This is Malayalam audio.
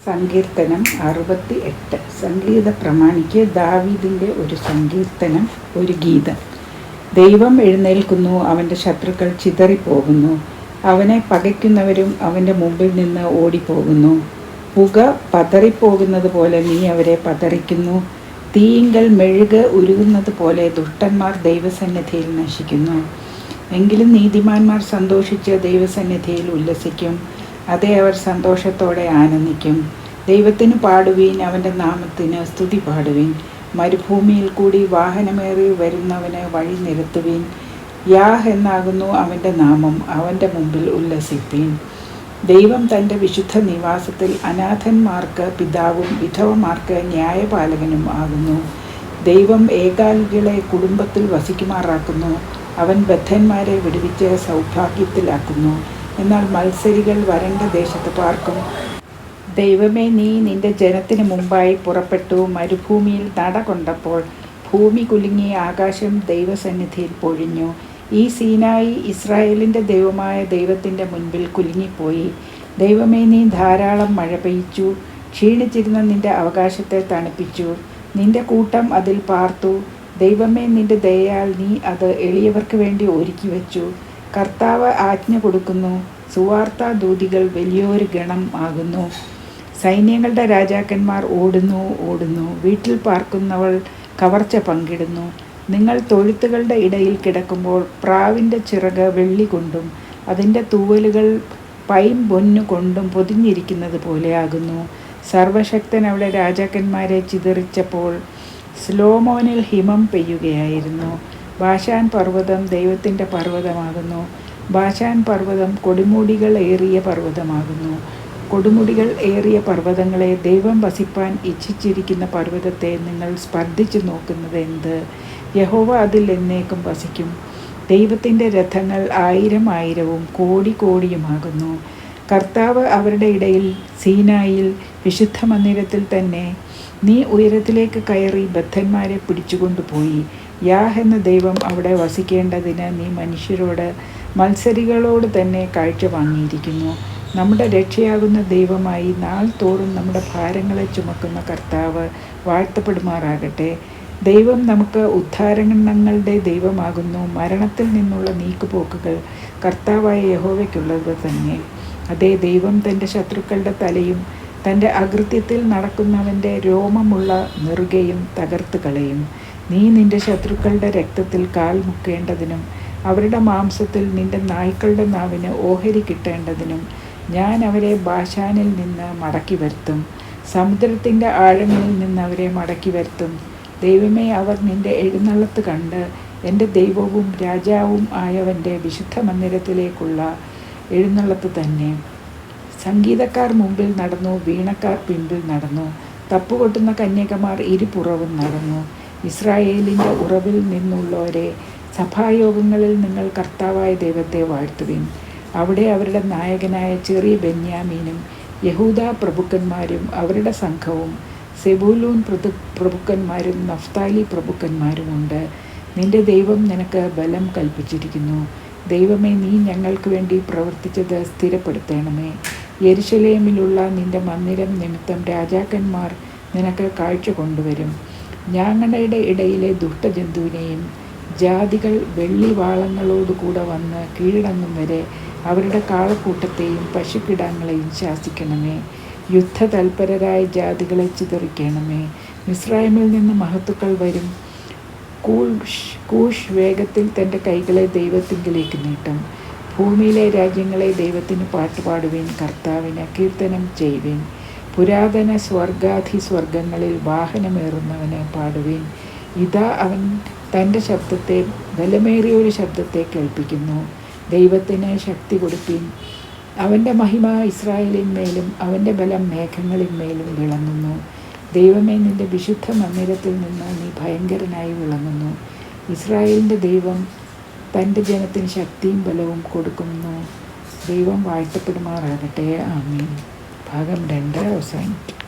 സങ്കീർത്തനം 68. സംഗീത പ്രമാണിക്ക് ദാവീദിൻ്റെ ഒരു സങ്കീർത്തനം, ഒരു ഗീതം. ദൈവം എഴുന്നേൽക്കുന്നു, അവൻ്റെ ശത്രുക്കൾ ചിതറിപ്പോകുന്നു. അവനെ പകയ്ക്കുന്നവരും അവൻ്റെ മുമ്പിൽ നിന്ന് ഓടിപ്പോകുന്നു. പുക പതറിപ്പോകുന്നത് പോലെ നീ അവരെ പതറിക്കുന്നു. തീയിങ്കൽ മെഴുക് ഉരുകുന്നത് പോലെ ദുഷ്ടന്മാർ ദൈവസന്നിധിയിൽ നശിക്കുന്നു. എങ്കിലും നീതിമാന്മാർ സന്തോഷിച്ച് ദൈവസന്നിധിയിൽ ഉല്ലസിക്കും. അതേ, അവർ സന്തോഷത്തോടെ ആനന്ദിക്കും. ദൈവത്തിന് പാടുവീൻ, അവൻ്റെ നാമത്തിന് സ്തുതി പാടുവീൻ. മരുഭൂമിയിൽ കൂടി വാഹനമേറി വരുന്നവന് വഴി നിരത്തുവീൻ. യാഹ് എന്നാകുന്നു അവൻ്റെ നാമം, അവൻ്റെ മുമ്പിൽ ഉല്ലസിപ്പീൻ. ദൈവം തൻ്റെ വിശുദ്ധ നിവാസത്തിൽ അനാഥന്മാർക്ക് പിതാവും വിധവമാർക്ക് ന്യായപാലകനും ആകുന്നു. ദൈവം ഏകാകികളെ കുടുംബത്തിൽ വസിക്കുമാറാക്കുന്നു. അവൻ ബദ്ധന്മാരെ വിടുവിച്ച് സൗഭാഗ്യത്തിലാക്കുന്നു. എന്നാൽ മത്സരികൾ വരണ്ട ദേശത്ത് പാർക്കും. ദൈവമേ, നീ നിന്റെ ജനത്തിന് മുമ്പായി പുറപ്പെട്ടു. മരുഭൂമിയിൽ നട കൊണ്ടപ്പോൾ ഭൂമി കുലുങ്ങി, ആകാശം ദൈവസന്നിധിയിൽ പൊഴിഞ്ഞു. ഈ സീനായി ഇസ്രായേലിൻ്റെ ദൈവമായ ദൈവത്തിൻ്റെ മുൻപിൽ കുലുങ്ങിപ്പോയി. ദൈവമേ, നീ ധാരാളം മഴ പെയ്ച്ചു. ക്ഷീണിച്ചിരുന്ന നിന്റെ അവകാശത്തെ തണുപ്പിച്ചു. നിന്റെ കൂട്ടം അതിൽ പാർത്തു. ദൈവമേ, നിന്റെ ദയയാൽ നീ അത് എളിയവർക്ക് വേണ്ടി ഒരുക്കി വെച്ചു. കർത്താവ് ആജ്ഞ കൊടുക്കുന്നു. സുവാർത്താ ദൂതികൾ വലിയൊരു ഗണം ആകുന്നു. സൈന്യങ്ങളുടെ രാജാക്കന്മാർ ഓടുന്നു. വീട്ടിൽ പാർക്കുന്നവൾ കവർച്ച പങ്കിടുന്നു. നിങ്ങൾ തൊഴുത്തുകളുടെ ഇടയിൽ കിടക്കുമ്പോൾ പ്രാവിൻ്റെ ചിറക് വെള്ളി കൊണ്ടും അതിൻ്റെ തൂവലുകൾ പൈൻ പൊന്നു കൊണ്ടും പൊതിഞ്ഞിരിക്കുന്നത് പോലെയാകുന്നു. സർവശക്തൻ അവിടെ രാജാക്കന്മാരെ ചിതറിച്ചപ്പോൾ സ്ലോമോനിൽ ഹിമം പെയ്യുകയായിരുന്നു. ബാശാൻ പർവ്വതം ദൈവത്തിൻ്റെ പർവ്വതമാകുന്നു. ബാശാൻ പർവ്വതം കൊടുമുടികൾ ഏറിയ പർവ്വതമാകുന്നു. കൊടുമുടികൾ ഏറിയ പർവ്വതങ്ങളെ, ദൈവം വസിപ്പാൻ ഇച്ഛിച്ചിരിക്കുന്ന പർവ്വതത്തെ നിങ്ങൾ സ്പർദ്ധിച്ചു നോക്കുന്നത് എന്ത്? യഹോവ അതിൽ എന്നേക്കും വസിക്കും. ദൈവത്തിൻ്റെ രഥങ്ങൾ 1000 കോടിയുമാകുന്നു. കർത്താവ് അവരുടെ ഇടയിൽ സീനായിൽ വിശുദ്ധ മന്ദിരത്തിൽ തന്നെ. നീ ഉയരത്തിലേക്ക് കയറി ബദ്ധന്മാരെ പിടിച്ചുകൊണ്ടുപോയി. യാഹ് എന്ന ദൈവം അവിടെ വസിക്കേണ്ടതിന് നീ മനുഷ്യരോട്, മത്സരികളോട് തന്നെ കാഴ്ച വാങ്ങിയിരിക്കുന്നു. നമ്മുടെ രക്ഷയാകുന്ന ദൈവമായി നാൾ തോറും നമ്മുടെ ഭാരങ്ങളെ ചുമക്കുന്ന കർത്താവ് വാഴ്ത്തപ്പെടുമാറാകട്ടെ. ദൈവം നമുക്ക് ഉദ്ധാരണങ്ങളുടെ ദൈവമാകുന്നു. മരണത്തിൽ നിന്നുള്ള നീക്കുപോക്കുകൾ കർത്താവായ യഹോവയ്ക്കുള്ളത് തന്നെ. അതേ, ദൈവം തൻ്റെ ശത്രുക്കളുടെ തലയും തൻ്റെ അകൃത്യത്തിൽ നടക്കുന്നവൻ്റെ രോമമുള്ള നെറുകയും തകർത്ത് കളയും. നീ നിൻ്റെ ശത്രുക്കളുടെ രക്തത്തിൽ കാൽ മുക്കേണ്ടതിനും അവരുടെ മാംസത്തിൽ നിൻ്റെ നായ്ക്കളുടെ നാവിന് ഓഹരി കിട്ടേണ്ടതിനും ഞാൻ അവരെ ബാശാനിൽ നിന്ന് മടക്കി വരുത്തും. സമുദ്രത്തിൻ്റെ ആഴങ്ങളിൽ നിന്ന് അവരെ മടക്കി വരുത്തും. ദൈവമേ, അവർ നിൻ്റെ എഴുന്നള്ളത്ത് കണ്ട് എൻ്റെ ദൈവവും രാജാവും ആയവൻ്റെ വിശുദ്ധ മന്ദിരത്തിലേക്കുള്ള എഴുന്നള്ളത്ത് തന്നെ. സംഗീതക്കാർ മുമ്പിൽ നടന്നു, വീണക്കാർ പിമ്പിൽ നടന്നു. തപ്പുകൊട്ടുന്ന കന്യകമാർ ഇരുപുറവും നടന്നു. ഇസ്രായേലിൻ്റെ ഉറവിൽ നിന്നുള്ളവരെ, സഭായോഗങ്ങളിൽ നിങ്ങൾ കർത്താവായ ദൈവത്തെ വാഴ്ത്തുവിൻ. അവിടെ അവരുടെ നായകനായ ചെറിയ ബെന്യാമീനും യഹൂദാ പ്രഭുക്കന്മാരും അവരുടെ സംഘവും, സെബൂലൂൻ പ്രഭുക്കന്മാരും നഫ്താലി പ്രഭുക്കന്മാരുമുണ്ട്. നിന്റെ ദൈവം നിനക്ക് ബലം കൽപ്പിച്ചിരിക്കുന്നു. ദൈവമേ, നീ ഞങ്ങൾക്ക് വേണ്ടി പ്രവർത്തിച്ചത് സ്ഥിരപ്പെടുത്തണമേ. യെരുശലേമിലുള്ള നിന്റെ മന്ദിരം നിമിത്തം രാജാക്കന്മാർ നിനക്ക് കാഴ്ച കൊണ്ടുവരും. ഞാങ്ങണയുടെ ഇടയിലെ ദുഷ്ടജന്തുവിനെയും ജാതികൾ വെള്ളിവാളങ്ങളോടുകൂടെ വന്ന് കീഴടങ്ങും വരെ അവരുടെ കാളക്കൂട്ടത്തെയും പശുക്കിടാങ്ങളെയും ശാസിക്കണമേ. യുദ്ധതൽപരരായ ജാതികളെ ചിതറിക്കണമേ. മിസ്രയീമിൽ നിന്ന് മഹത്തുക്കൾ വരും. കൂഷ് വേഗത്തിൽ തൻ്റെ കൈകളെ ദൈവത്തിങ്കിലേക്ക് നീട്ടും. ഭൂമിയിലെ രാജ്യങ്ങളെ ദൈവത്തിന് പാട്ടുപാടുവീൻ, കർത്താവിന് കീർത്തനം ചെയ്യുവീൻ. പുരാതന സ്വർഗാധിസ്വർഗങ്ങളിൽ വാഹനമേറുന്നവനെ പാടുവീൻ. ഇതാ, അവൻ തൻ്റെ ശബ്ദത്തെ, ബലമേറിയൊരു ശബ്ദത്തെ കേൾപ്പിക്കുന്നു. ദൈവത്തിന് ശക്തി കൊടുപ്പീൻ. അവൻ്റെ മഹിമ ഇസ്രായേലിന്മേലും അവൻ്റെ ബലം മേഘങ്ങളിന്മേലും വിളങ്ങുന്നു. ദൈവമേ, നിൻ്റെ വിശുദ്ധ മന്ദിരത്തിൽ നിന്ന് നീ ഭയങ്കരനായി വിളങ്ങുന്നു. ഇസ്രായേലിൻ്റെ ദൈവം തൻ്റെ ജനത്തിന് ശക്തിയും ബലവും കൊടുക്കുന്നു. ദൈവം വാഴ്ത്തപ്പെടുമാറാകട്ടെ. ആമീൻ. ഭാഗം 2 അവസാനിക്കും.